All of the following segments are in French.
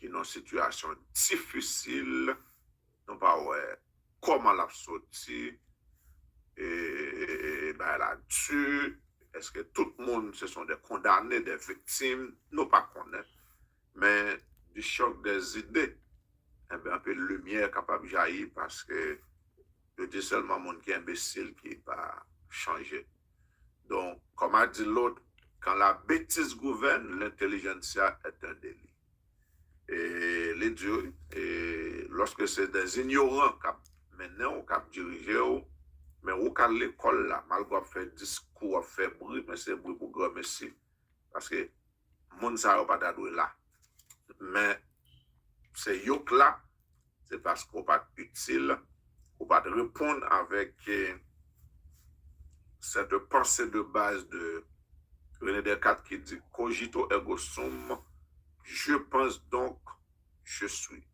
qui dans une situation difficile, nous pas ouais, comment l'a sorti, et ben là-dessus, est-ce que tout le monde, ce sont des condamnés, des victimes, nous pas connaître, mais du choc des idées, eh bien, un peu de lumière capable de jaillir parce que c'est seulement monde qui est imbécile qui n'est pas changé. Donc, comme a dit l'autre, quand la bêtise gouverne, l'intelligentsia est un délit. Et les dieux, et lorsque c'est des ignorants qui maintenant, qui dirigent, mais où qu'à l'école là, malgré faire discours, faire bruit, mais c'est bruit pour grand merci. Parce que le monde ne sait pas d'adouer là. Mais c'est yok là, c'est parce qu'on pas utile, qu'on pas répondre avec cette pensée de base de René Descartes qui dit cogito ergo sum, je pense donc je suis.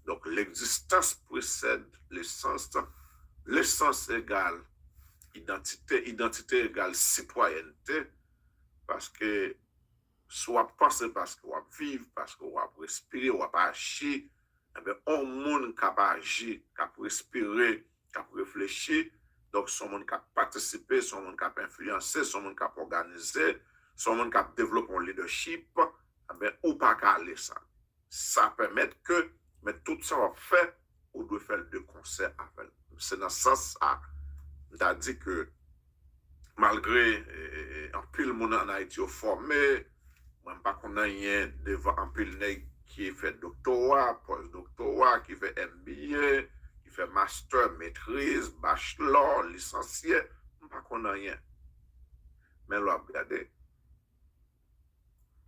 Donc l'existence précède l'essence, l'essence égale identité, identité égale citoyenneté, parce que soit penser parce qu'on va vivre, parce qu'on va respirer, on va pas agir, eh bien, on monde qui va agir, qui va respirer, qui va réfléchir, donc son monde qui a participé, son monde qui a influencé, son monde qui a organisé, son monde qui a développé un leadership, eh bien, ou pas qu'à aller ça. Ça permet que, mais tout ça on fait, on doit faire de concert avec. C'est dans ce sens, on dit que malgré un pile monde en Haïti formé, moi, pas qu'on a rien devant un pile nègre qui fait doctorat, post-doctorat, qui fait MBA, qui fait master, maîtrise, bachelor, licencié, pas qu'on a rien. Mais là, regardez,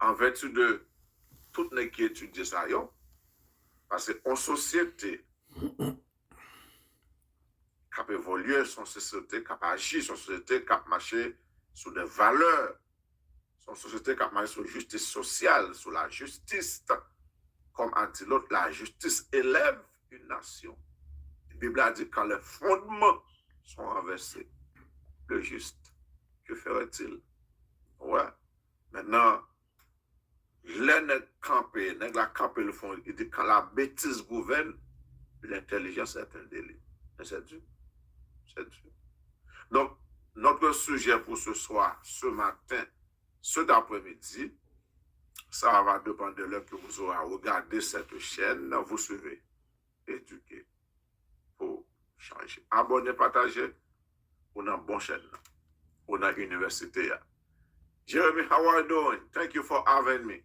en vertu de tout nègre qui étudie ça, yo, parce qu'en société, qui a évolué, son société qui a agi, son société qui a marché sur des valeurs, son société qui a marché sur la justice sociale, sur la justice, comme a dit l'autre, la justice élève une nation. La Bible a dit quand les fondements sont renversés, le juste, que ferait-il? Ouais. Maintenant, les campé, la campé le fond, il dit quand la bêtise gouverne, l'intelligence est un délit. C'est Dieu. C'est Dieu. Donc, notre sujet pour ce soir, ce matin, ce d'après-midi, ça va dépendre de l'heure que vous aurez regardé cette chaîne. Vous suivez, éduquez pour changer. Abonnez, partagez. On a une bonne chaîne. On a une université. Jeremy, how are you doing? Thank you for having me.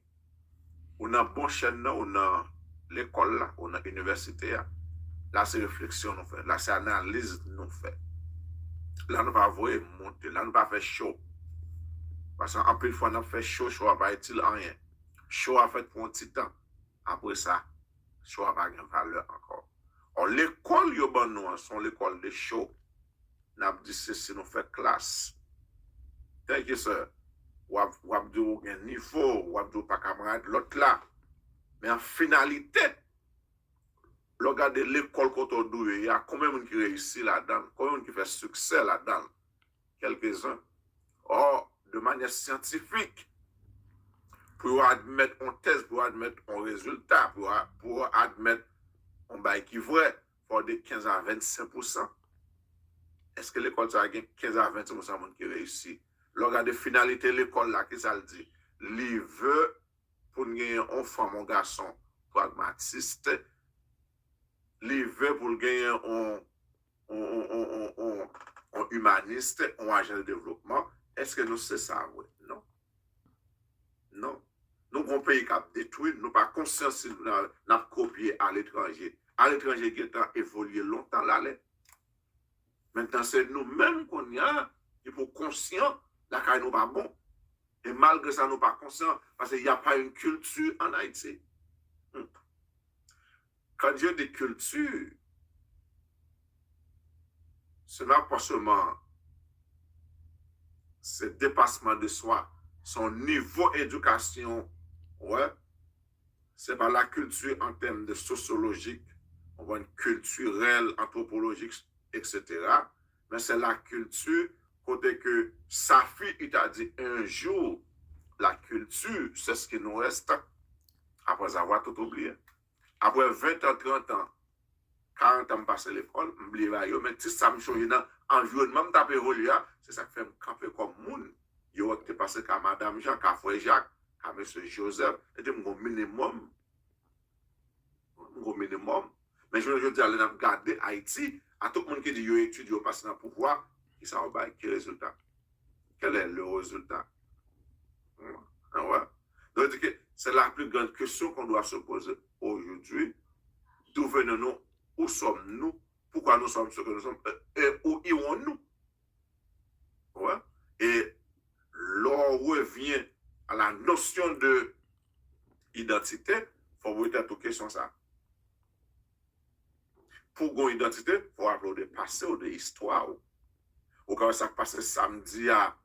On a une bonne chaîne. On a l'école. On a l'université. Là, c'est réflexion nous fait. Là, c'est analyse nous fait. Là, nous ne pouvons pas monter. Là, nous ne pouvons pas faire chaud. Parce qu'en plus, fois, on fait chaud, chaud n'a pas utile rien. Chaud a fait pour un petit temps. Après ça, chaud n'a pas de valeur encore. Or, l'école, nous, sont l'école de chaud. Nous avons dit ceci, nous fait classe. Thank you, sir. Ou abdou un niveau, ou abdou pas camarade, l'autre là. Mais en finalité, regardez l'école qu'on a doué, il y a combien de gens qui réussit là-dedans, combien de gens qui fait succès là-dedans. Quelques-uns. Or, de manière scientifique, pour admettre une thèse, pour admettre un résultat, pour admettre un bail qui est vrai, il faut de 15 à 25%. Est-ce que l'école a 15 à 25% de gens qui réussit? Regardez finalité l'école là, qui ça le dit? Il veut pour gagner un femme, un garçon pragmatiste, il veut pour gagner un humaniste, un agent de développement. Est-ce que nous c'est ça? Oui. Non. Non. Nous avons un pays qui a détruit, nous pas conscience n'a copié à l'étranger. À l'étranger qui a évolué longtemps là. Maintenant, c'est nous-mêmes qu'on y a, il faut conscient, la caille nous pas bon. Et malgré ça, nous pas conscients, parce qu'il n'y a pas une culture en Haïti. Quand Dieu dit culture, ce n'est pas seulement ce dépassement de soi, son niveau d'éducation, ouais, c'est pas la culture en termes de sociologique, on voit une culturelle, anthropologique, etc. Mais c'est la culture, côté que sa fille, il t'a dit un jour, la culture, c'est ce qui nous reste. après avoir tout oublié. Après 20 ans, 30 ans, 40 ans passé l'école, m'oublié mais si ça me change dans l'environnement, m'tape évolué, c'est ça qui fait me camper comme moun. Yo te passé comme Madame Jean, comme Frère Jacques, comme Monsieur Joseph, et de mon minimum. Mon minimum. Mais je veux dire, aller regarder Haïti, à tout le monde qui dit yo étudie, yo passe dans le pouvoir, qui ça va quel résultat? Quel est le résultat? Ouais. Donc, c'est la plus grande question qu'on doit se poser aujourd'hui. D'où venons-nous? Où sommes-nous? Pourquoi nous sommes ce que nous sommes? Et où irons-nous? Ouais. Et l'on revient à la notion de identité, il faut vous dire toute question ça. Pour une identité, il faut avoir des passés ou des histoires. Ou quand ça passe samedi à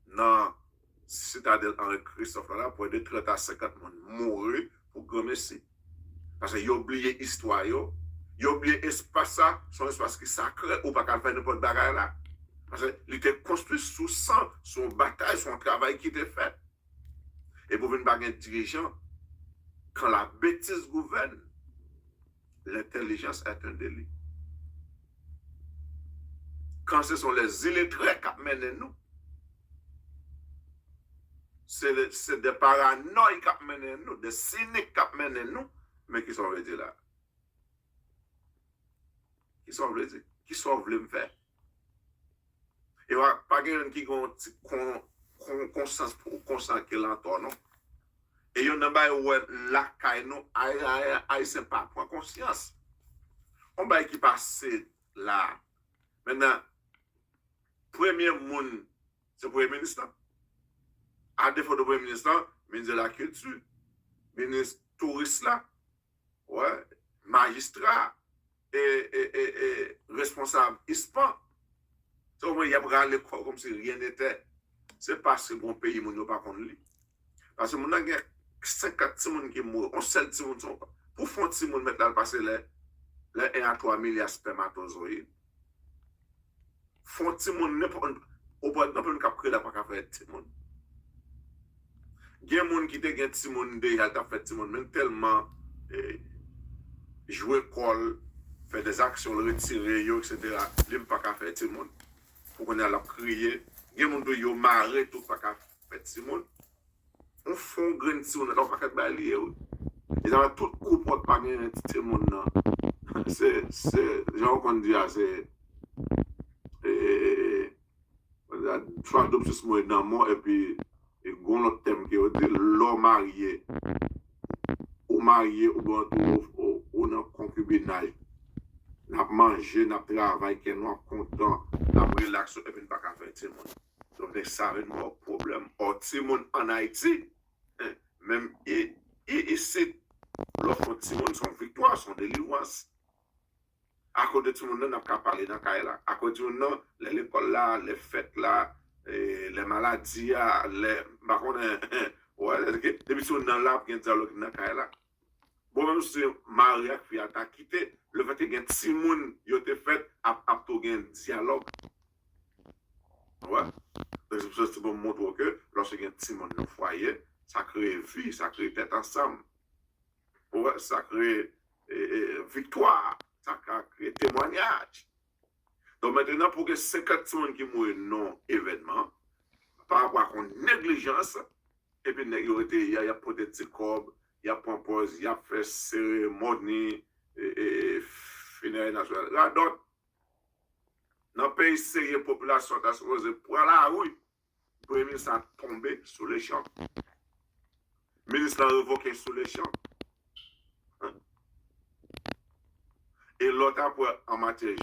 dans Citadelle Henri Christophe là, pour aider 30 à 50 personnes mourir pour grand messie. Parce qu'ils ont oublié l'histoire, ils ont oublié l'espace, son espace qui est sacré, ou pas qu'à faire n'importe bagarre là. Parce qu'il était construit sous sang, son bataille, son travail qui était fait. Et pour une bagarre dirigeant, quand la bêtise gouverne, l'intelligence est un délit. Quand ce sont les illettrés qui mènent nous, c'est des paranoïes qui mènent nous, des cyniques qui mènent nous, mais qui sont venus là. Qui sont venus, qui sont venus me faire. Et pas quelqu'un qui a conscience pour conscience qu'il entend, non? Et il y a un bail où la caille, non, c'est pas pour conscience. On va qui passe là. Maintenant, premier monde, c'est le Premier ministre. À défaut de Premier ministre, ministre de la Culture, ministre touriste là, ouais, magistrat et responsable ISPAN. Donc, il y a pas l'école comme si rien n'était. C'est parce que mon pays, mon pas qu'on lit. Parce que mon a 50 personnes qui mourent, on seul petit monde sont pas. Pour faire un petit monde maintenant passer les 1 à 3 milliards de spermatozoïdes. Font petit monde n'importe au bout d'un peu de créer là pas qu'à faire petit monde. Il y a des gens qui te gagne petit monde déjà t'a fait petit monde même tellement jouer col, faire des actions, le retirer etc. Il pas qu'à faire petit monde. Pour qu'on ait la crier, il y a des gens qui ont marré tout pas qu'à faire petit monde. On fait un grain de petit monde, on pas qu'à balayer. Ils ont tout coup pour pas gagner un petit monde là. C'est genre qu'on dit c'est soit d'obsession moi dans moi et puis et gon l'autre thème qui dit l'homme marié ou dans concubinage n'a mangé n'a travaillé que nous content n'a relax et puis pas qu'à faire tout le monde donc ça veut un problème tout le monde en Haïti même et c'est l'offre tout le monde son victoire son délivrance. À cause de tout le monde, on n'a pas parlé dans le là. À cause de tout le monde, l'école là, les fêtes là, les maladies, les. Ouais, depuis tout le monde là, il y a un dialogue dans le là. Bon, même si Maria qui a quitté, le fait que si le monde a fait, a un dialogue. Ouais. Donc, c'est pour montrer que lorsqu'il y a un petit monde dans le foyer, ça crée vie, ça crée tête ensemble. Ouais, ça crée victoire. Ça a créé témoignage. Donc maintenant, pour que 50 personnes qui mourent non événement, par rapport à une négligence, et puis il y a peut-être des corps, il y a pompose, il y a fait cérémonie, funéraire nationale. Là, donc, dans le pays sérieux, la population a supposé pour la rue, le Premier ministre a tombé sous les champs. Le ministre a révoqué sous les champs. Et l'autre, en matière